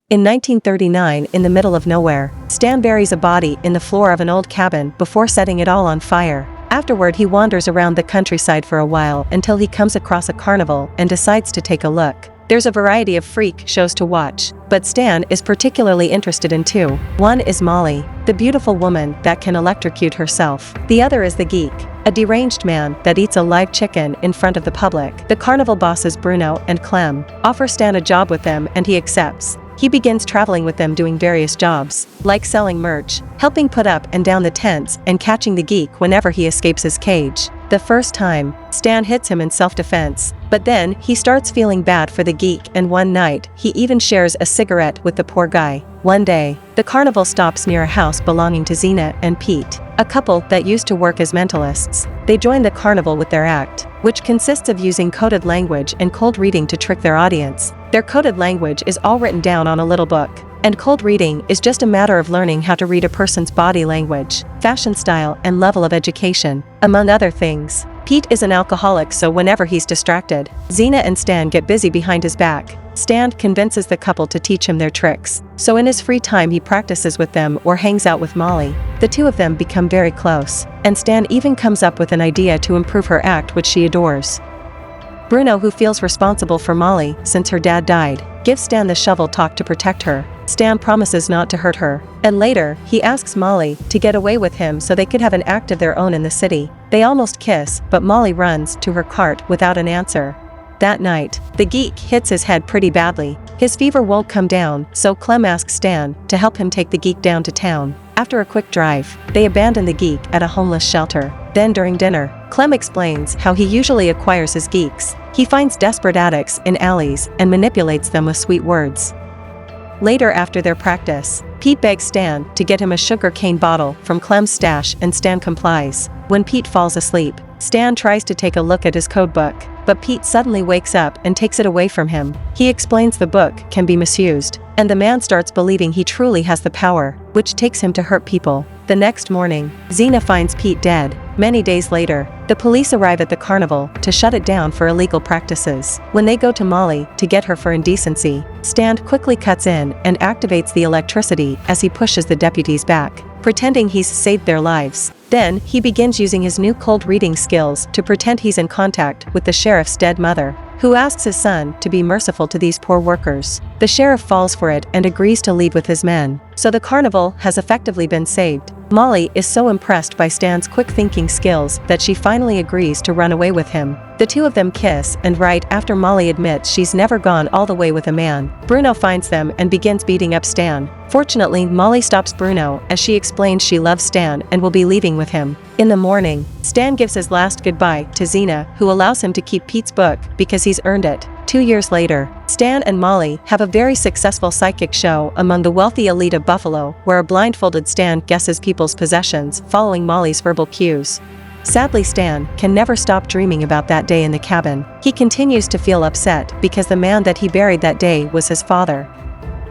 In 1939, in the middle of nowhere, Stan buries a body in the floor of an old cabin before setting it all on fire. Afterward, he wanders around the countryside for a while until he comes across a carnival and decides to take a look. There's a variety of freak shows to watch, but Stan is particularly interested in two. One is Molly, the beautiful woman that can electrocute herself. The other is the geek, a deranged man that eats a live chicken in front of the public. The carnival bosses Bruno and Clem offer Stan a job with them and he accepts. He begins traveling with them doing various jobs, like selling merch, helping put up and down the tents, and catching the geek whenever he escapes his cage. The first time, Stan hits him in self-defense, but then he starts feeling bad for the geek, and one night, he even shares a cigarette with the poor guy. One day, the carnival stops near a house belonging to Zena and Pete, a couple that used to work as mentalists. They join the carnival with their act, which consists of using coded language and cold reading to trick their audience. Their coded language is all written down on a little book, and cold reading is just a matter of learning how to read a person's body language, fashion style, and level of education, among other things. Pete is an alcoholic, so whenever he's distracted, Zena and Stan get busy behind his back. Stan convinces the couple to teach him their tricks, so in his free time he practices with them or hangs out with Molly. The two of them become very close, and Stan even comes up with an idea to improve her act, which she adores. Bruno, who feels responsible for Molly since her dad died, gives Stan the shovel talk to protect her. Stan promises not to hurt her, and later, he asks Molly to get away with him so they could have an act of their own in the city. They almost kiss, but Molly runs to her cart without an answer. That night, the geek hits his head pretty badly. His fever won't come down, so Clem asks Stan to help him take the geek down to town. After a quick drive, they abandon the geek at a homeless shelter. Then during dinner, Clem explains how he usually acquires his geeks. He finds desperate addicts in alleys and manipulates them with sweet words. Later, after their practice, Pete begs Stan to get him a sugar cane bottle from Clem's stash, and Stan complies. When Pete falls asleep, Stan tries to take a look at his code book, but Pete suddenly wakes up and takes it away from him. He explains the book can be misused, and the man starts believing he truly has the power, which takes him to hurt people. The next morning, Zena finds Pete dead. Many days later, the police arrive at the carnival to shut it down for illegal practices. When they go to Molly to get her for indecency, Stan quickly cuts in and activates the electricity as he pushes the deputies back, pretending he's saved their lives. Then, he begins using his new cold reading skills to pretend he's in contact with the sheriff's dead mother, who asks his son to be merciful to these poor workers. The sheriff falls for it and agrees to leave with his men, so the carnival has effectively been saved. Molly is so impressed by Stan's quick thinking skills that she finally agrees to run away with him. The two of them kiss, and right after Molly admits she's never gone all the way with a man, Bruno finds them and begins beating up Stan. Fortunately, Molly stops Bruno as she explains she loves Stan and will be leaving with him. In the morning, Stan gives his last goodbye to Zena, who allows him to keep Pete's book because he's earned it. 2 years later, Stan and Molly have a very successful psychic show among the wealthy elite of Buffalo, where a blindfolded Stan guesses people's possessions following Molly's verbal cues. Sadly, Stan can never stop dreaming about that day in the cabin. He continues to feel upset because the man that he buried that day was his father.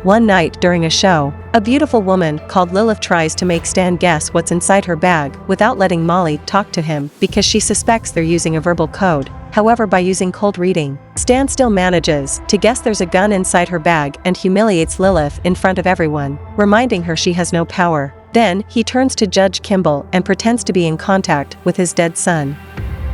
One night during a show, a beautiful woman called Lilith tries to make Stan guess what's inside her bag without letting Molly talk to him because she suspects they're using a verbal code. However, by using cold reading, Stan still manages to guess there's a gun inside her bag and humiliates Lilith in front of everyone, reminding her she has no power. Then, he turns to Judge Kimball and pretends to be in contact with his dead son.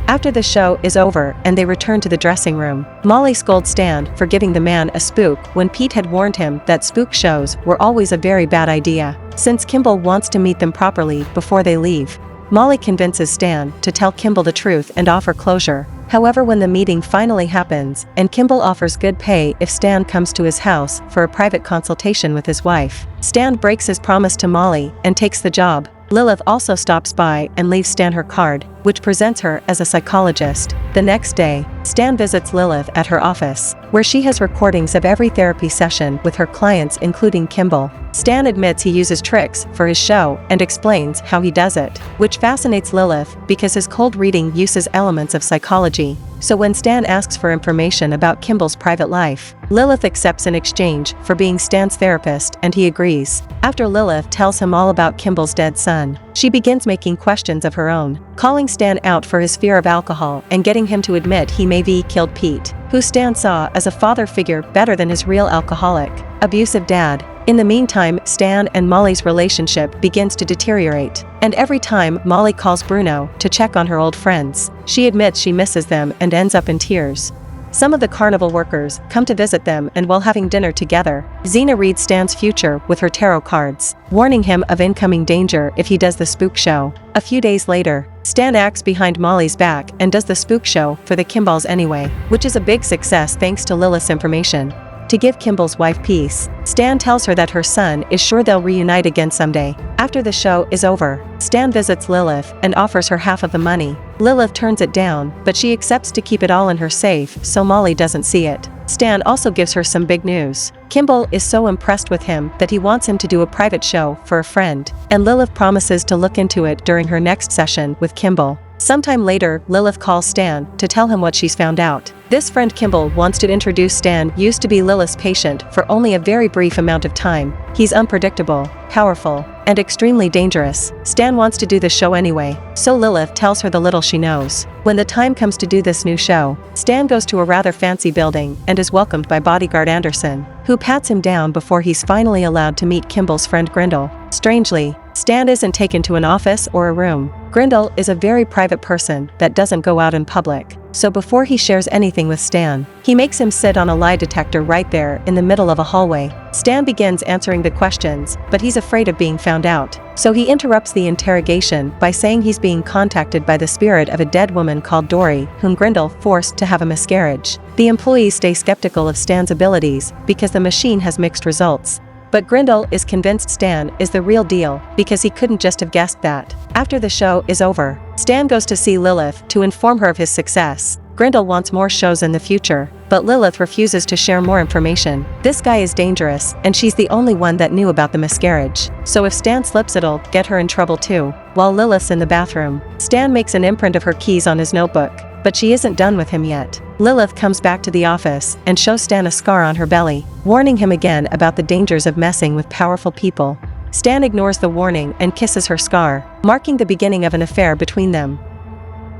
After the show is over and they return to the dressing room, Molly scolds Stan for giving the man a spook when Pete had warned him that spook shows were always a very bad idea, since Kimball wants to meet them properly before they leave. Molly convinces Stan to tell Kimball the truth and offer closure. However, when the meeting finally happens, and Kimball offers good pay if Stan comes to his house for a private consultation with his wife, Stan breaks his promise to Molly and takes the job. Lilith also stops by and leaves Stan her card, which presents her as a psychologist. The next day, Stan visits Lilith at her office, where she has recordings of every therapy session with her clients, including Kimball. Stan admits he uses tricks for his show and explains how he does it, which fascinates Lilith because his cold reading uses elements of psychology. So when Stan asks for information about Kimball's private life, Lilith accepts in exchange for being Stan's therapist, and he agrees. After Lilith tells him all about Kimball's dead son, she begins making questions of her own, calling Stan out for his fear of alcohol and getting him to admit he maybe killed Pete, who Stan saw as a father figure better than his real alcoholic, abusive dad. In the meantime, Stan and Molly's relationship begins to deteriorate, and every time Molly calls Bruno to check on her old friends, she admits she misses them and ends up in tears. Some of the carnival workers come to visit them, and while having dinner together, Xena reads Stan's future with her tarot cards, warning him of incoming danger if he does the spook show. A few days later, Stan acts behind Molly's back and does the spook show for the Kimballs anyway, which is a big success thanks to Lilith's information. To give Kimball's wife peace, Stan tells her that her son is sure they'll reunite again someday. After the show is over, Stan visits Lilith and offers her half of the money. Lilith turns it down, but she accepts to keep it all in her safe so Molly doesn't see it. Stan also gives her some big news. Kimball is so impressed with him that he wants him to do a private show for a friend, and Lilith promises to look into it during her next session with Kimball. Sometime later, Lilith calls Stan to tell him what she's found out. This friend Kimball wants to introduce Stan used to be Lilith's patient for only a very brief amount of time. He's unpredictable, powerful, and extremely dangerous. Stan wants to do the show anyway, so Lilith tells her the little she knows. When the time comes to do this new show, Stan goes to a rather fancy building and is welcomed by bodyguard Anderson, who pats him down before he's finally allowed to meet Kimball's friend Grindel. Strangely, Stan isn't taken to an office or a room. Grindel is a very private person that doesn't go out in public, so before he shares anything with Stan, he makes him sit on a lie detector right there in the middle of a hallway. Stan begins answering the questions, but he's afraid of being found out, so he interrupts the interrogation by saying he's being contacted by the spirit of a dead woman called Dory, whom Grindel forced to have a miscarriage. The employees stay skeptical of Stan's abilities because the machine has mixed results. But Grindel is convinced Stan is the real deal because he couldn't just have guessed that. After the show is over, Stan goes to see Lilith to inform her of his success. Grindel wants more shows in the future, but Lilith refuses to share more information. This guy is dangerous, and she's the only one that knew about the miscarriage, so if Stan slips it'll get her in trouble too. While Lilith's in the bathroom, Stan makes an imprint of her keys on his notebook, but she isn't done with him yet. Lilith comes back to the office and shows Stan a scar on her belly, warning him again about the dangers of messing with powerful people. Stan ignores the warning and kisses her scar, marking the beginning of an affair between them.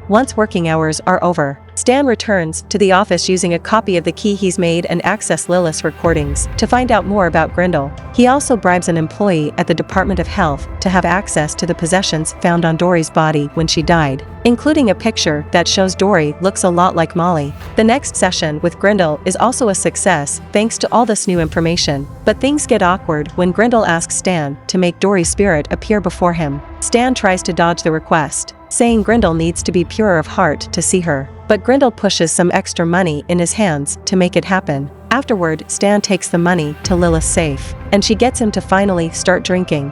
Once working hours are over, Stan returns to the office using a copy of the key he's made and access Lilith's recordings to find out more about Grindel. He also bribes an employee at the Department of Health to have access to the possessions found on Dory's body when she died, including a picture that shows Dory looks a lot like Molly. The next session with Grindel is also a success thanks to all this new information, but things get awkward when Grindel asks Stan to make Dory's spirit appear before him. Stan tries to dodge the request, saying Grindel needs to be pure of heart to see her, but Grindel pushes some extra money in his hands to make it happen. Afterward, Stan takes the money to Lilith's safe, and she gets him to finally start drinking.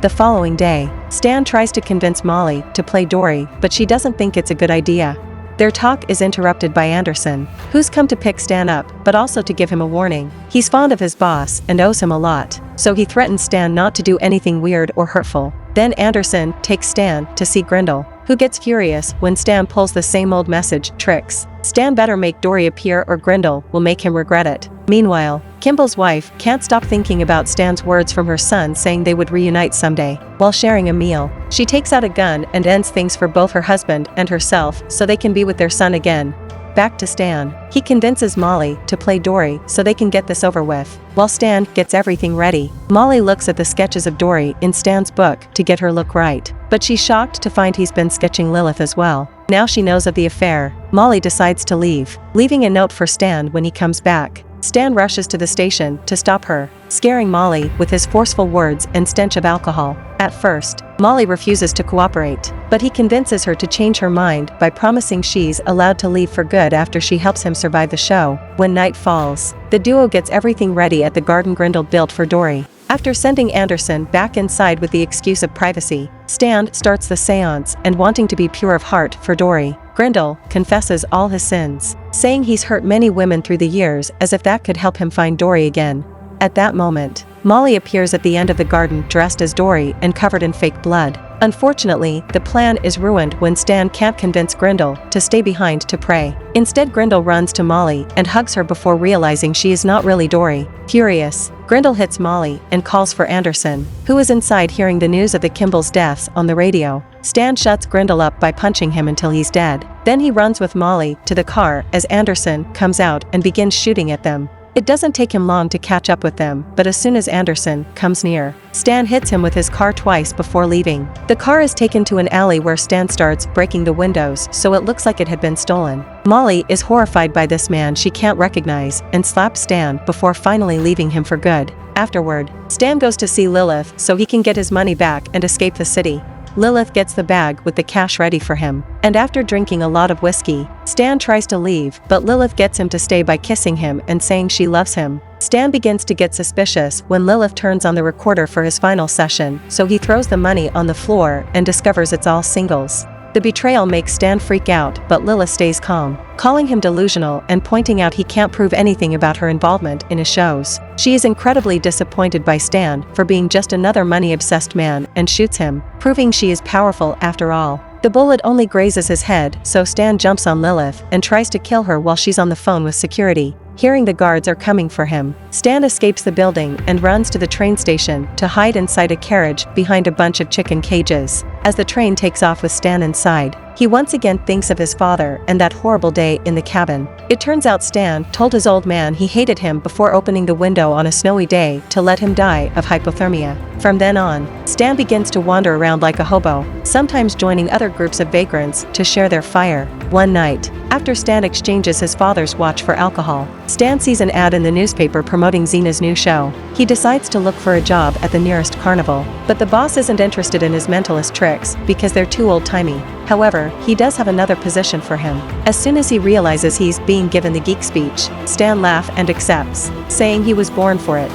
The following day, Stan tries to convince Molly to play Dory, but she doesn't think it's a good idea. Their talk is interrupted by Anderson, who's come to pick Stan up, but also to give him a warning. He's fond of his boss and owes him a lot, so he threatens Stan not to do anything weird or hurtful. Then Anderson takes Stan to see Grindel, who gets furious when Stan pulls the same old message tricks. Stan better make Dory appear or Grindel will make him regret it. Meanwhile, Kimball's wife can't stop thinking about Stan's words from her son saying they would reunite someday. While sharing a meal, she takes out a gun and ends things for both her husband and herself so they can be with their son again. Back to Stan. He convinces Molly to play Dory so they can get this over with. While Stan gets everything ready, Molly looks at the sketches of Dory in Stan's book to get her look right, but she's shocked to find he's been sketching Lilith as well. Now she knows of the affair, Molly decides to leave, leaving a note for Stan when he comes back. Stan rushes to the station to stop her, scaring Molly with his forceful words and stench of alcohol. At first, Molly refuses to cooperate, but he convinces her to change her mind by promising she's allowed to leave for good after she helps him survive the show. When night falls, the duo gets everything ready at the garden Grindel built for Dory. After sending Anderson back inside with the excuse of privacy, Stan starts the seance and wanting to be pure of heart for Dory. Grindel confesses all his sins, saying he's hurt many women through the years as if that could help him find Dory again. At that moment, Molly appears at the end of the garden dressed as Dory and covered in fake blood. Unfortunately, the plan is ruined when Stan can't convince Grindel to stay behind to pray. Instead, Grindel runs to Molly and hugs her before realizing she is not really Dory. Furious, Grindel hits Molly and calls for Anderson, who is inside hearing the news of the Kimball's deaths on the radio. Stan shuts Grindel up by punching him until he's dead. Then he runs with Molly to the car as Anderson comes out and begins shooting at them. It doesn't take him long to catch up with them, but as soon as Anderson comes near, Stan hits him with his car twice before leaving. The car is taken to an alley where Stan starts breaking the windows so it looks like it had been stolen. Molly is horrified by this man she can't recognize and slaps Stan before finally leaving him for good. Afterward, Stan goes to see Lilith so he can get his money back and escape the city. Lilith gets the bag with the cash ready for him, and after drinking a lot of whiskey, Stan tries to leave, but Lilith gets him to stay by kissing him and saying she loves him. Stan begins to get suspicious when Lilith turns on the recorder for his final session, so he throws the money on the floor and discovers it's all singles. The betrayal makes Stan freak out, but Lilith stays calm, calling him delusional and pointing out he can't prove anything about her involvement in his shows. She is incredibly disappointed by Stan for being just another money-obsessed man and shoots him, proving she is powerful after all. The bullet only grazes his head, so Stan jumps on Lilith and tries to kill her while she's on the phone with security. Hearing the guards are coming for him, Stan escapes the building and runs to the train station to hide inside a carriage behind a bunch of chicken cages. As the train takes off with Stan inside, he once again thinks of his father and that horrible day in the cabin. It turns out Stan told his old man he hated him before opening the window on a snowy day to let him die of hypothermia. From then on, Stan begins to wander around like a hobo, sometimes joining other groups of vagrants to share their fire. One night, after Stan exchanges his father's watch for alcohol, Stan sees an ad in the newspaper promoting Xena's new show. He decides to look for a job at the nearest carnival, but the boss isn't interested in his mentalist tricks because they're too old-timey. However, he does have another position for him. As soon as he realizes he's being given the geek speech, Stan laughs and accepts, saying he was born for it.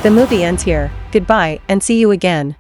The movie ends here. Goodbye, and see you again.